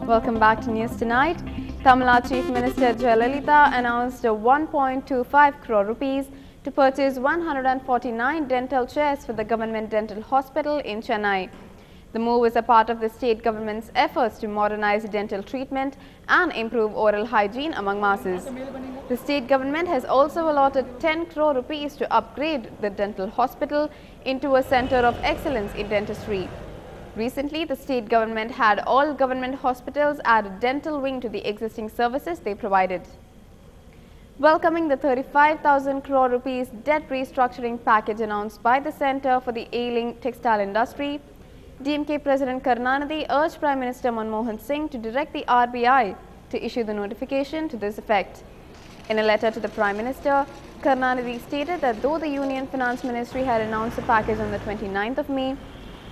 Welcome back to News Tonight. Tamil Nadu Chief Minister Jayalalitha announced 1.25 crore rupees to purchase 149 dental chairs for the government dental hospital in Chennai. The move is a part of the state government's efforts to modernize dental treatment and improve oral hygiene among masses. The state government has also allotted 10 crore rupees to upgrade the dental hospital into a center of excellence in dentistry. Recently, the state government had all government hospitals add a dental wing to the existing services they provided. Welcoming the 35,000 crore rupees debt restructuring package announced by the Centre for the Ailing Textile Industry, DMK President Karunanidhi urged Prime Minister Manmohan Singh to direct the RBI to issue the notification to this effect. In a letter to the Prime Minister, Karunanidhi stated that though the Union Finance Ministry had announced the package on the 29th of May,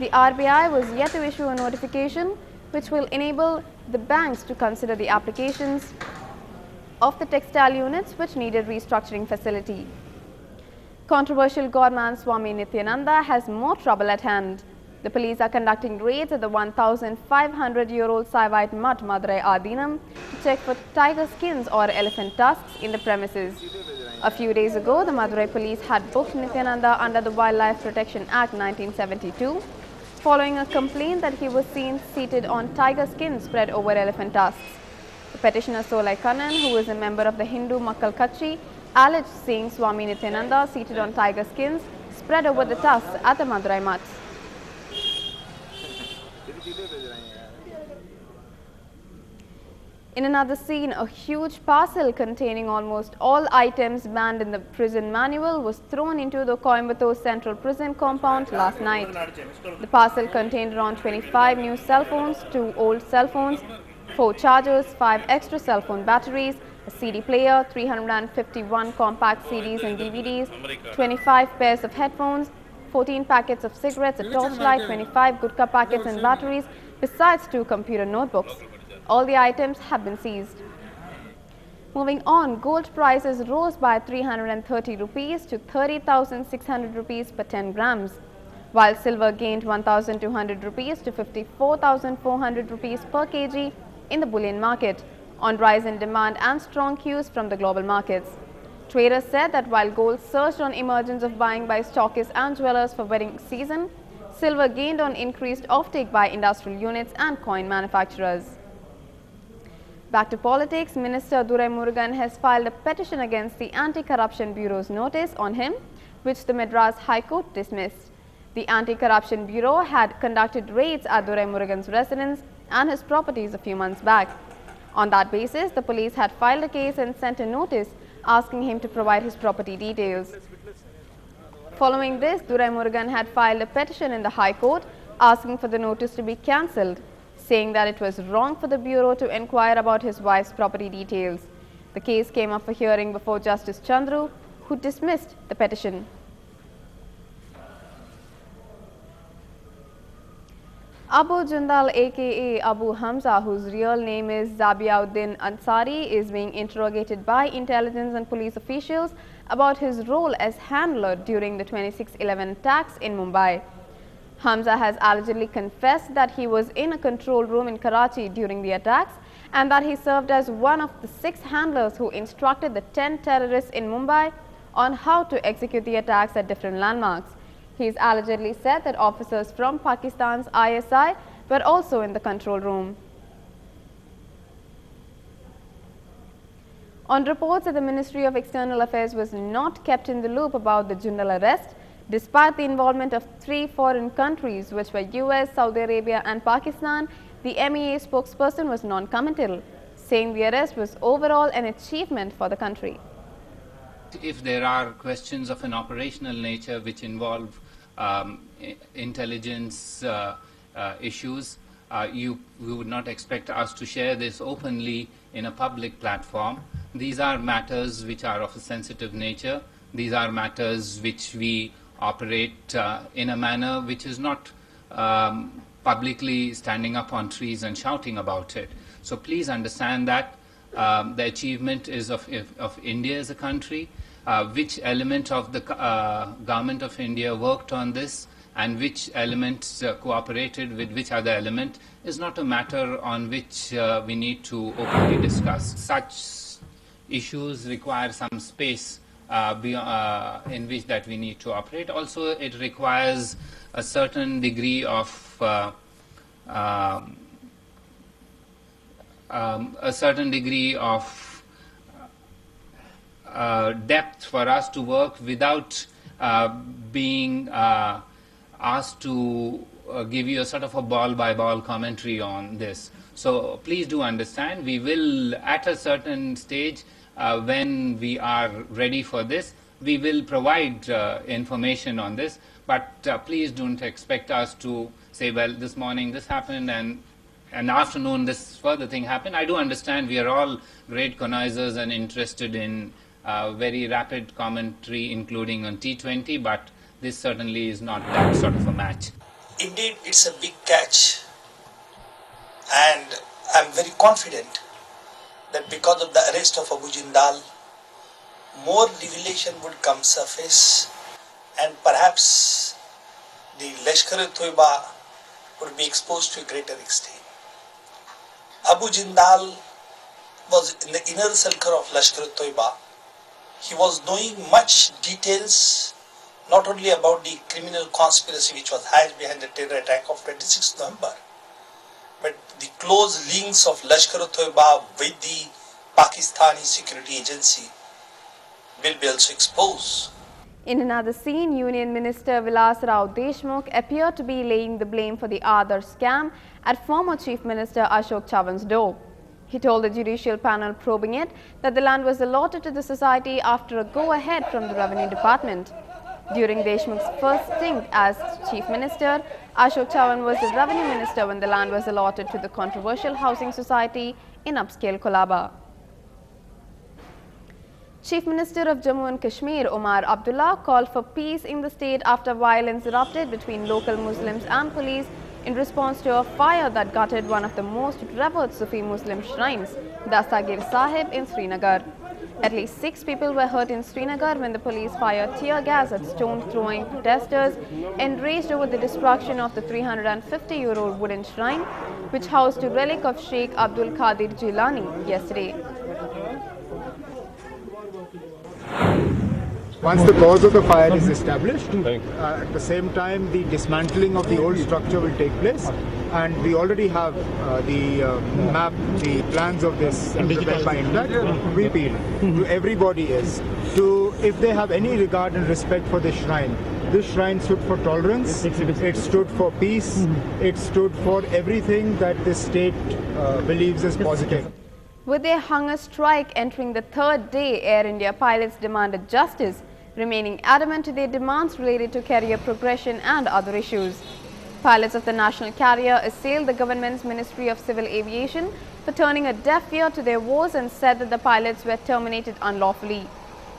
the RBI was yet to issue a notification which will enable the banks to consider the applications of the textile units which needed restructuring facility. Controversial godman Swami Nityananda has more trouble at hand. The police are conducting raids at the 1,500-year-old Saivite Mutt, Madurai Adinam, to check for tiger skins or elephant tusks in the premises. A few days ago, the Madurai police had booked Nityananda under the Wildlife Protection Act 1972, following a complaint that he was seen seated on tiger skins spread over elephant tusks. The petitioner Solai Kannan, who is a member of the Hindu Makkal Kachi, alleged seeing Swami Nityananda seated on tiger skins spread over the tusks at the Madurai Mutt. In another scene, a huge parcel containing almost all items banned in the prison manual was thrown into the Coimbatore Central Prison compound last night. The parcel contained around 25 new cell phones, 2 old cell phones, 4 chargers, 5 extra cell phone batteries, a CD player, 351 compact CDs and DVDs, 25 pairs of headphones, 14 packets of cigarettes, a torchlight, 25 Gutka packets and batteries, besides 2 computer notebooks. All the items have been seized. Moving on, gold prices rose by 330 rupees to 30,600 rupees per 10 grams, while silver gained 1,200 rupees to 54,400 rupees per kg in the bullion market, on rise in demand and strong cues from the global markets. Traders said that while gold surged on emergence of buying by stockists and jewelers for wedding season, silver gained on increased offtake by industrial units and coin manufacturers. Back to politics, Minister Durai Murugan has filed a petition against the Anti-Corruption Bureau's notice on him, which the Madras High Court dismissed. The Anti-Corruption Bureau had conducted raids at Durai Murugan's residence and his properties a few months back. On that basis, the police had filed a case and sent a notice asking him to provide his property details. Following this, Durai Murugan had filed a petition in the High Court asking for the notice to be cancelled, saying that it was wrong for the Bureau to inquire about his wife's property details. The case came up for hearing before Justice Chandru, who dismissed the petition. Abu Jindal aka Abu Hamza, whose real name is Zabiauddin Ansari, is being interrogated by intelligence and police officials about his role as handler during the 26/11 attacks in Mumbai. Hamza has allegedly confessed that he was in a control room in Karachi during the attacks and that he served as one of the 6 handlers who instructed the 10 terrorists in Mumbai on how to execute the attacks at different landmarks. He has allegedly said that officers from Pakistan's ISI were also in the control room. On reports that the Ministry of External Affairs was not kept in the loop about the Jindal arrest, despite the involvement of 3 foreign countries, which were US, Saudi Arabia and Pakistan, the MEA spokesperson was non-committal, saying the arrest was overall an achievement for the country. If there are questions of an operational nature which involve intelligence issues, we would not expect us to share this openly in a public platform. These are matters which are of a sensitive nature. These are matters which we operate in a manner which is not publicly standing up on trees and shouting about it. So please understand that the achievement is of India as a country. Which element of the government of India worked on this and which elements cooperated with which other element is not a matter on which we need to openly discuss. Such issues require some space in which that we need to operate. Also, it requires a certain degree of depth for us to work without being asked to give you a sort of a ball-by-ball commentary on this. So please do understand, we will at a certain stage when we are ready for this, we will provide information on this, but please don't expect us to say, well, this morning this happened and afternoon this further thing happened. I do understand we are all great connoisseurs and interested in very rapid commentary, including on T20, but this certainly is not that sort of a match. Indeed, it's a big catch, and I'm very confident that because of the arrest of Abu Jindal, more revelation would come surface, and perhaps the Lashkar-e-Toiba would be exposed to a greater extent. Abu Jindal was in the inner circle of Lashkar-e-Toiba. He was knowing much details, not only about the criminal conspiracy which was hatched behind the terror attack of 26th November, but the close links of Lashkar-e-Toiba with the Pakistani security agency will be also exposed. In another scene, Union Minister Vilas Rao Deshmukh appeared to be laying the blame for the Aadhar scam at former Chief Minister Ashok Chavan's door. He told the judicial panel probing it that the land was allotted to the society after a go-ahead from the Revenue Department. During Deshmukh's first stint as Chief Minister, Ashok Chavan was the Revenue Minister when the land was allotted to the controversial housing society in upscale Kolaba. Chief Minister of Jammu and Kashmir Omar Abdullah called for peace in the state after violence erupted between local Muslims and police in response to a fire that gutted one of the most revered Sufi Muslim shrines, Dastagir Sahib in Srinagar. At least 6 people were hurt in Srinagar when the police fired tear gas at stone-throwing protesters enraged over the destruction of the 350-year-old wooden shrine, which housed a relic of Sheikh Abdul Qadir Jilani yesterday. Once the cause of the fire is established, at the same time the dismantling of the old structure will take place, and we already have the map, the plans of this prepared by INDAC. We appeal to everybody if they have any regard and respect for this shrine stood for tolerance, it stood for peace, it stood for everything that this state believes is positive. With their hunger strike entering the 3rd day, Air India pilots demanded justice, remaining adamant to their demands related to career progression and other issues. Pilots of the national carrier assailed the government's Ministry of Civil Aviation for turning a deaf ear to their woes and said that the pilots were terminated unlawfully.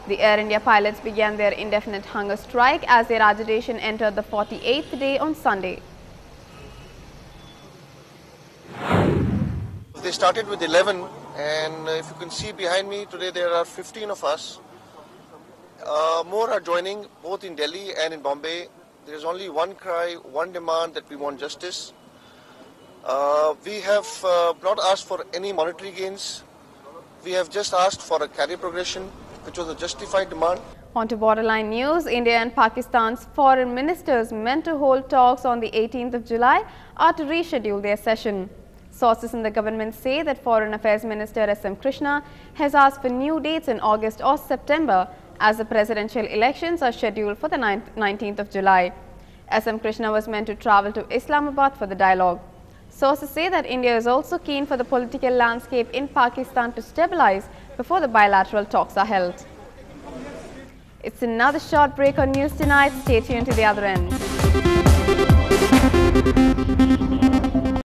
The Air India pilots began their indefinite hunger strike as their agitation entered the 48th day on Sunday. They started with 11, and if you can see behind me today there are 15 of us. More are joining both in Delhi and in Bombay. There is only one cry, one demand, that we want justice. We have not asked for any monetary gains. We have just asked for a career progression, which was a justified demand. On to Borderline News, India and Pakistan's foreign ministers meant to hold talks on the 18th of July are to reschedule their session. Sources in the government say that Foreign Affairs Minister S.M. Krishna has asked for new dates in August or September as the presidential elections are scheduled for the 19th of July. S.M. Krishna was meant to travel to Islamabad for the dialogue. Sources say that India is also keen for the political landscape in Pakistan to stabilize before the bilateral talks are held. It's another short break on News Tonight. Stay tuned to the other end.